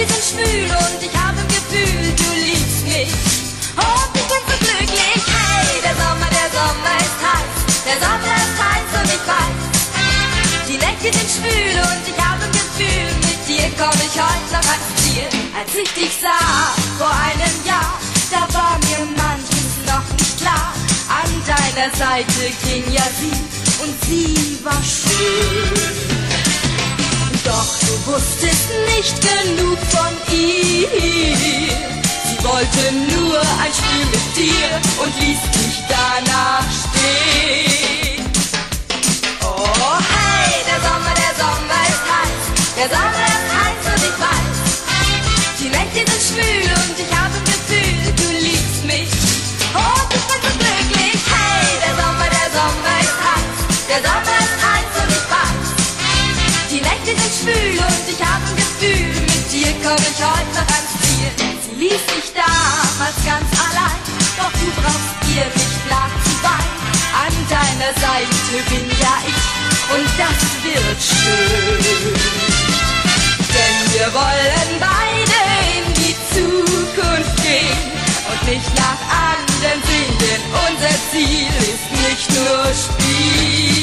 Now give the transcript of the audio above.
sind schwül und ich habe im Gefühl, du liebst mich. Und ich bin so glücklich, hey, der Sommer ist heiß. Der Sommer ist heiß und ich weiß, die Nächte sind schwül und ich habe im Gefühl, mit dir komm ich heute noch ans Ziel. Als ich dich sah, vor einem Jahr, da war mir manches noch nicht klar. An deiner Seite ging ja sie und sie war schön. Doch du wusstest nicht genug von ihr. Sie wollte nur ein Spiel mit dir und ließ dich danach stehen. Oh hey, der Sommer ist heiß. Der Sommer ist heiß und ich weiß, die Nächte sind schwül und ich habe im Gefühl, du liebst mich. Und ich bin so glücklich, hey, der Sommer ist heiß. Der Sommer ist heiß und ich weiß, die Nächte sind schwül und ich habe ein Gefühl, mit dir komm ich heute noch ans Ziel. Sie ließ dich damals ganz allein, doch du brauchst ihr nicht nachzuweinen. An deiner Seite bin ja ich und das wird schön. Denn wir wollen beide in die Zukunft gehen und nicht nach anderen sehen, denn unser Ziel ist nicht nur Spiel.